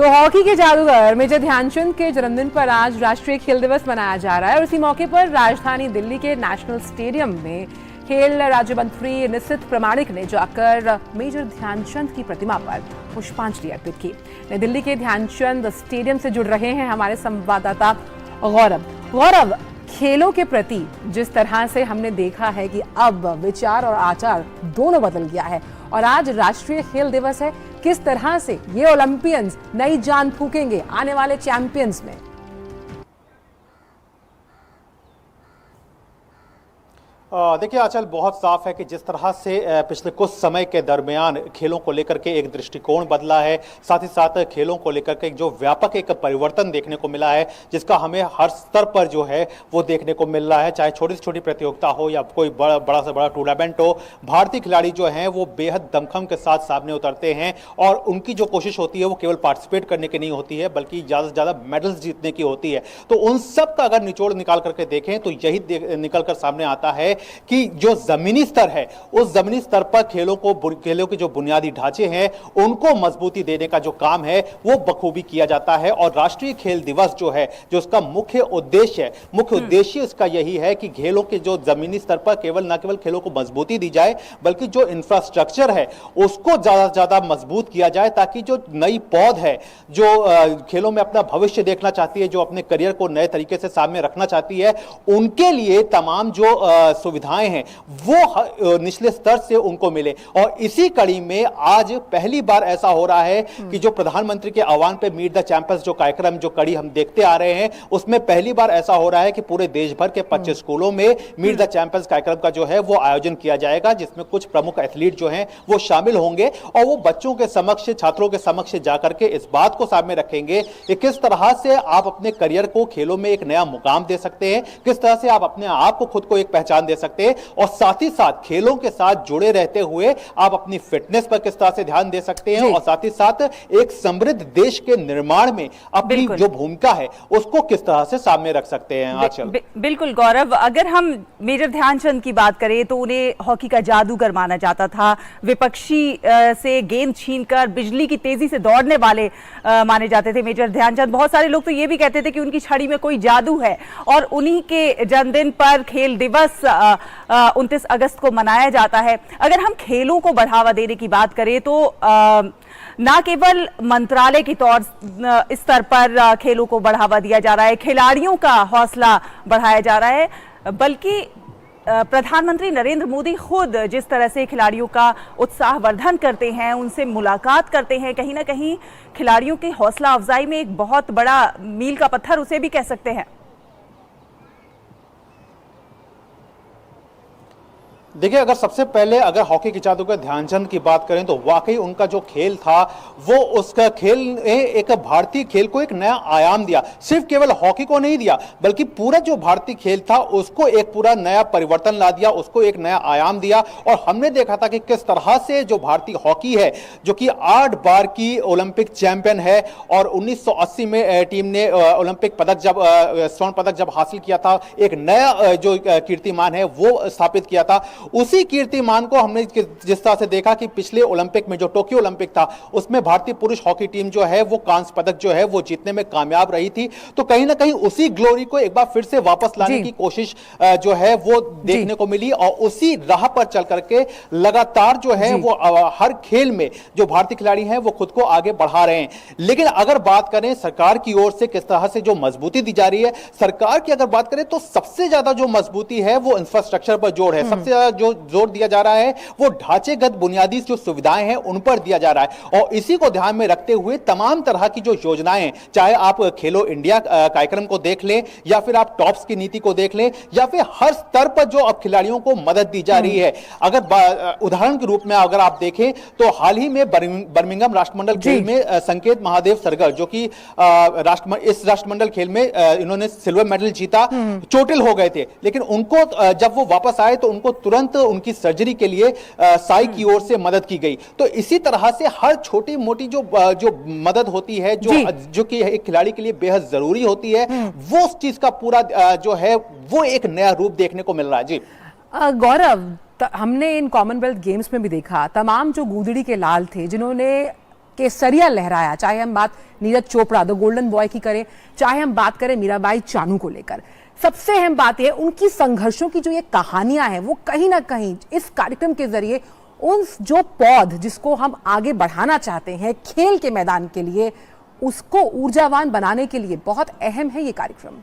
तो हॉकी के जादूगर मेजर ध्यानचंद के जन्मदिन पर आज राष्ट्रीय खेल दिवस मनाया जा रहा है और इसी मौके पर राजधानी दिल्ली के नेशनल स्टेडियम में खेल राज्य मंत्री निशित प्रामाणिक ने जाकर मेजर ध्यानचंद की प्रतिमा पर पुष्पांजलि अर्पित की। नई दिल्ली के ध्यानचंद स्टेडियम से जुड़ रहे हैं हमारे संवाददाता गौरव। खेलों के प्रति जिस तरह से हमने देखा है कि अब विचार और आचार दोनों बदल गया है और आज राष्ट्रीय खेल दिवस है, किस तरह से ये ओलंपियंस नई जान फूकेंगे आने वाले चैंपियंस में? देखिए आंचल, बहुत साफ है कि जिस तरह से पिछले कुछ समय के दरमियान खेलों को लेकर के एक दृष्टिकोण बदला है, साथ ही साथ खेलों को लेकर के जो व्यापक एक परिवर्तन देखने को मिला है, जिसका हमें हर स्तर पर जो है वो देखने को मिल रहा है। चाहे छोटी से छोटी प्रतियोगिता हो या कोई बड़ा से बड़ा टूर्नामेंट हो, भारतीय खिलाड़ी जो हैं वो बेहद दमखम के साथ सामने उतरते हैं और उनकी जो कोशिश होती है वो केवल पार्टिसिपेट करने की नहीं होती है बल्कि ज़्यादा से ज़्यादा मेडल्स जीतने की होती है। तो उन सब का अगर निचोड़ निकाल करके देखें तो यही निकल कर सामने आता है कि जो जमीनी स्तर है उस जमीनी स्तर पर खेलों के जो बुनियादी ढांचे हैं उनको मजबूती देने का जो काम है वो बखूबी किया जाता है। और राष्ट्रीय खेल दिवस जो है, जो उसका मुख्य उद्देश्य इसका यही है कि खेलों के जो जमीनी स्तर पर न केवल खेलों को मजबूती दी जाए बल्कि जो इंफ्रास्ट्रक्चर है उसको ज्यादा से ज्यादा मजबूत किया जाए, ताकि जो नई पौध है जो खेलों में अपना भविष्य देखना चाहती है, जो अपने करियर को नए तरीके से सामने रखना चाहती है, उनके लिए तमाम जो सुविधाएं हैं वो निचले स्तर से उनको मिले। और इसी कड़ी में आज पहली बार ऐसा हो रहा है कि जो प्रधानमंत्री के आह्वान पे मीट द चैंपियंस जो कार्यक्रम जो कड़ी हम देखते आ रहे हैं, उसमें पहली बार ऐसा हो रहा है कि पूरे देश भर के 25 स्कूलों में मीट द चैंपियंस कार्यक्रम का जो है वो आयोजन किया जाएगा, जिसमें कुछ प्रमुख एथलीट जो हैं वो शामिल होंगे और वो बच्चों के समक्ष, छात्रों के समक्ष जाकर के इस बात को सामने रखेंगे कि किस तरह से आप अपने करियर को खेलों में एक नया मुकाम दे सकते हैं, किस तरह से आप अपने आप को खुद को एक पहचान दे सकते हैं और साथ ही साथ खेलों के साथ जुड़े रहते हुए आप अपनी फिटनेस पर किस तरह से ध्यान दे सकते हैं और साथ ही साथ एक समृद्ध देश के निर्माण में अपनी जो भूमिका है उसको किस तरह से सामने रख सकते हैं। आंचल, बिल्कुल गौरव, अगर हम मेजर ध्यानचंद की बात करें तो उन्हें हॉकी का जादूगर माना जाता था। विपक्षी से गेंद छीनकर बिजली की तेजी से दौड़ने वाले माने जाते थे मेजर ध्यानचंद। बहुत सारे लोग तो ये भी कहते थे कि उनकी छड़ी में कोई जादू है और उन्हीं के जन्मदिन पर खेल दिवस 29 अगस्त को मनाया जाता है। अगर हम खेलों को बढ़ावा देने की बात करें तो ना केवल मंत्रालय के तौर स्तर पर खेलों को बढ़ावा दिया जा रहा है, खिलाड़ियों का हौसला बढ़ाया जा रहा है, बल्कि प्रधानमंत्री नरेंद्र मोदी खुद जिस तरह से खिलाड़ियों का उत्साहवर्धन करते हैं, उनसे मुलाकात करते हैं, कहीं ना कहीं खिलाड़ियों की हौसला अफजाई में एक बहुत बड़ा मील का पत्थर उसे भी कह सकते हैं। देखिए, अगर सबसे पहले अगर हॉकी के जादूगर ध्यानचंद की बात करें तो वाकई उनका जो खेल था वो उसका खेल ने एक भारतीय खेल को एक नया आयाम दिया। सिर्फ केवल हॉकी को नहीं दिया बल्कि पूरा जो भारतीय खेल था उसको एक पूरा नया परिवर्तन ला दिया, उसको एक नया आयाम दिया। और हमने देखा था कि किस तरह से जो भारतीय हॉकी है, जो कि 8 बार की ओलंपिक चैंपियन है और 1980 में टीम ने ओलंपिक पदक जब स्वर्ण पदक जब हासिल किया था, एक नया जो कीर्तिमान है वो स्थापित किया था। उसी कीर्तिमान को हमने जिस तरह से देखा कि पिछले ओलंपिक में जो टोक्यो ओलंपिक था उसमें भारतीय पुरुष हॉकी टीम जो है वो कांस्य पदक जो है वो जीतने में कामयाब रही थी। तो कहीं ना कहीं उसी ग्लोरी को एक बार फिर से वापस लाने की कोशिश जो है वो देखने को मिली और उसी राह पर चल करके लगातार जो है वो हर खेल में जो भारतीय खिलाड़ी हैं वो खुद को आगे बढ़ा रहे हैं। लेकिन अगर बात करें सरकार की ओर से किस तरह से जो मजबूती दी जा रही है, सरकार की अगर बात करें तो सबसे ज्यादा जो मजबूती है वो इंफ्रास्ट्रक्चर पर जोर है। सबसे ज्यादा जो जोर दिया जा रहा है वो ढांचेगत बुनियादी जो सुविधाएं हैं उन पर दिया जा रहा है और इसी को ध्यान में रखते हुए तमाम तरह की जो योजनाएं, चाहे आप खेलो इंडिया कार्यक्रम को देख लें या फिर आप टॉप्स की नीति को देख लें या फिर हर स्तर पर जो अब खिलाड़ियों को मदद दी जा रही है। अगर उदाहरण के रूप में अगर आप देखें तो हाल ही में बर्मिंघम राष्ट्रमंडल खेल में संकेत महादेव सरगर जो कि इस राष्ट्रमंडल खेल में इन्होंने सिल्वर मेडल जीता, चोटिल हो गए थे, लेकिन उनको जब वो वापस आए तो उनको तुरंत उनकी सर्जरी के लिए साई की ओर से मदद की गई। तो इसी तरह से हर छोटी मोटी जो मदद होती है जो कि एक खिलाड़ी के लिए बेहद जरूरी होती है, वो उस चीज का पूरा जो है वो एक नया रूप देखने को मिल रहा है। जी गौरव, हमने इन कॉमनवेल्थ गेम्स में भी देखा तमाम जो गूदड़ी के लाल थे जिन्होंने केसरिया लहराया, चाहे हम बात Neeraj Chopra the golden boy की करें, चाहे हम बात करें मीराबाई चानू को लेकर। सबसे अहम बात है उनकी संघर्षों की जो ये कहानियां हैं वो कहीं ना कहीं इस कार्यक्रम के जरिए उन जो पौध जिसको हम आगे बढ़ाना चाहते हैं खेल के मैदान के लिए, उसको ऊर्जावान बनाने के लिए बहुत अहम है ये कार्यक्रम।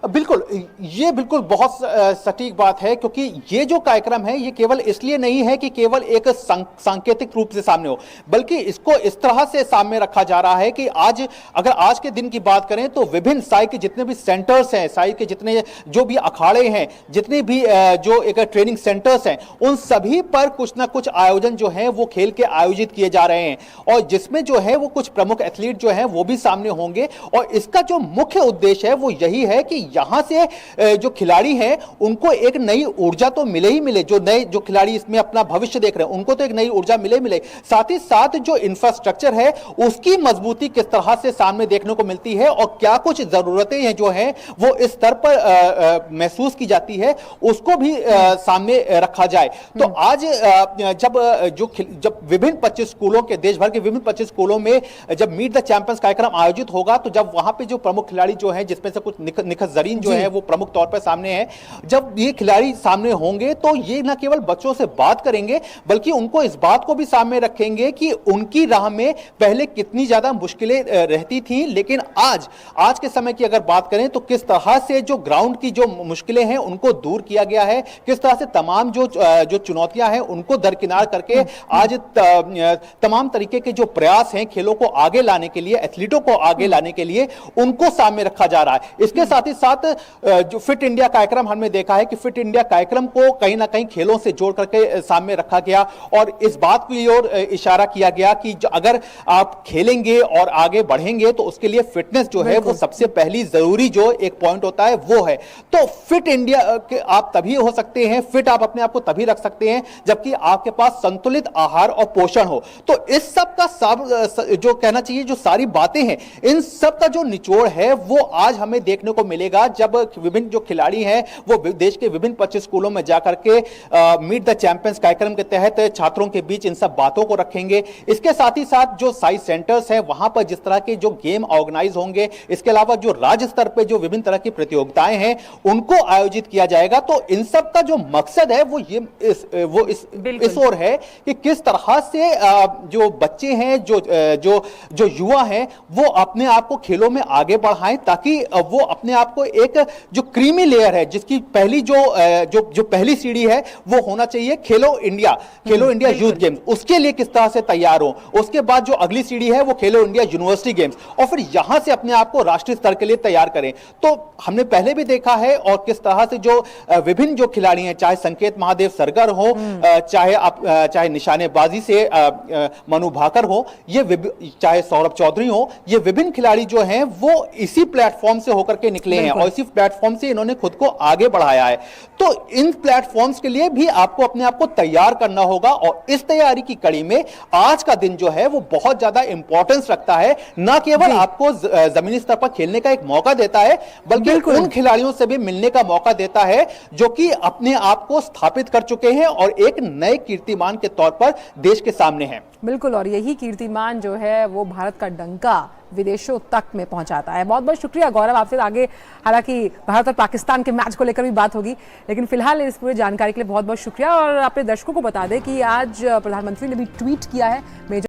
बिल्कुल, ये बिल्कुल बहुत सटीक बात है, क्योंकि ये जो कार्यक्रम है ये केवल इसलिए नहीं है कि केवल एक सांकेतिक रूप से सामने हो, बल्कि इसको इस तरह से सामने रखा जा रहा है कि अगर आज के दिन की बात करें तो विभिन्न साई के जितने भी सेंटर्स हैं, साई के जितने जो भी अखाड़े हैं, जितने भी जो एक ट्रेनिंग सेंटर्स हैं, उन सभी पर कुछ ना कुछ आयोजन जो है वो खेल के आयोजित किए जा रहे हैं, और जिसमें जो है वो कुछ प्रमुख एथलीट जो है वो भी सामने होंगे। और इसका जो मुख्य उद्देश्य है वो यही है कि यहां से जो खिलाड़ी हैं उनको एक नई ऊर्जा तो मिले ही मिले, जो खिलाड़ी इसमें अपना भविष्य देख रहे हैं उनको तो एक नई ऊर्जा मिले, साथ ही साथ जो इंफ्रास्ट्रक्चर है उसकी मजबूती किस तरह से सामने देखने को मिलती है, और क्या कुछ जरूरतें हैं जो हैं वो इस स्तर पर महसूस की जाती है, उसको भी सामने रखा जाए। तो आज जब विभिन्न 25 स्कूलों के, देश भर के विभिन्न 25 स्कूलों में जब मीट द चैंपियंस कार्यक्रम आयोजित होगा, तो जब वहां पे जो प्रमुख खिलाड़ी जो हैं, जिसमें से कुछ निखत जरीन जो है वो प्रमुख तौर पर सामने है, जब ये खिलाड़ी सामने होंगे तो ये न केवल बच्चों से बात करेंगे बल्कि उनको इस बात को भी सामने रखेंगे कि उनकी राह में पहले कितनी ज्यादा मुश्किलें रहती थी, लेकिन आज के समय की अगर बात करें तो किस तरह से जो ग्राउंड की जो मुश्किलें हैं उनको दूर किया गया है, किस तरह से तमाम जो चुनौतियां हैं उनको दरकिनार करके आज तमाम तरीके के जो प्रयास हैं खेलों को आगे लाने के लिए, एथलीटों को आगे लाने के लिए, उनको सामने रखा जा रहा है। इसके साथ ही साथ जो फिट इंडिया कार्यक्रम हमने देखा है कि फिट इंडिया कार्यक्रम को कहीं ना कहीं खेलों से जोड़ करके सामने रखा गया, और इस बात की ओर इशारा किया गया कि अगर आप खेलेंगे और आगे बढ़ेंगे तो उसके लिए फिटनेस जो है वो सबसे पहली जरूरी जो एक पॉइंट होता है वो है। तो फिट इंडिया के आप तभी हो सकते हैं, फिट आप अपने आप को तभी रख सकते हैं जबकि आपके पास संतुलित आहार और पोषण हो। तो इस सब का सब जो कहना चाहिए, जो सारी बातें हैं, इन सब का जो निचोड़ है वो आज हमें देखने को मिलेगा जब विभिन्न जो खिलाड़ी हैं वो देश के विभिन्न 25 स्कूलों में जाकर के मीट द चैंपियंस कार्यक्रम के तहत छात्रों के बीच इन सब बातों को रखेंगे। इसके साथ ही साथ जो साई सेंटर्स हैं वहां पर जिस तरह के जो गेम ऑर्गेनाइज होंगे, इसके अलावा जो राज्य स्तर पे जो विभिन्न तरह की प्रतियोगिताएं हैं उनको आयोजित किया जाएगा। तो इन सब का जो मकसद है वो इस ओर है कि किस तरह से जो बच्चे हैं, जो युवा हैं, वो अपने आप को खेलों में आगे बढ़ाएं, ताकि वो अपने आप को एक जो क्रीमी लेयर है, जिसकी पहली जो पहली सीढ़ी है वो होना चाहिए खेलो इंडिया यूथ गेम्स, उसके लिए किस तरह से तैयार हो। उसके बाद जो अगली सीढ़ी है वो खेलो इंडिया यूनिवर्सिटी गेम्स, और फिर यहां से अपने आप को राष्ट्रीय स्तर के लिए तैयार करें। तो हमने पहले भी देखा है, और किस तरह से जो विभिन्न जो खिलाड़ी हैं, चाहे संकेत महादेव सरगर हो, चाहे निशानेबाजी से मनु भाकर हो, चाहे सौरभ चौधरी हो, ये विभिन्न खिलाड़ी जो हैं वो इसी प्लेटफॉर्म से होकर के निकले हैं और इसी प्लेटफॉर्म से इन्होंने खुद को आगे बढ़ाया है। तो इन प्लेटफॉर्म्स के लिए भी आपको अपने आप को तैयार करना होगा, और इस तैयारी की कड़ी में आज का दिन जो है वो बहुत ज्यादा इंपॉर्टेंस रखता है। न केवल आपको जमीनी स्तर पर खेलने का एक मौका देता है, बल्कि उन खिलाड़ियों से भी मिलने का मौका देता है जो कि अपने आप को स्थापित कर चुके हैं और एक नए कीर्तिमान के तौर पर देश के सामने हैं। बिल्कुल, और यही कीर्तिमान जो है वो भारत का डंका विदेशों तक में पहुंचाता है। बहुत बहुत शुक्रिया गौरव, आपसे आगे हालांकि भारत और पाकिस्तान के मैच को लेकर भी बात होगी, लेकिन फिलहाल इस पूरी जानकारी के लिए बहुत बहुत शुक्रिया। और अपने दर्शकों को बता दें कि आज प्रधानमंत्री ने भी ट्वीट किया है मेजर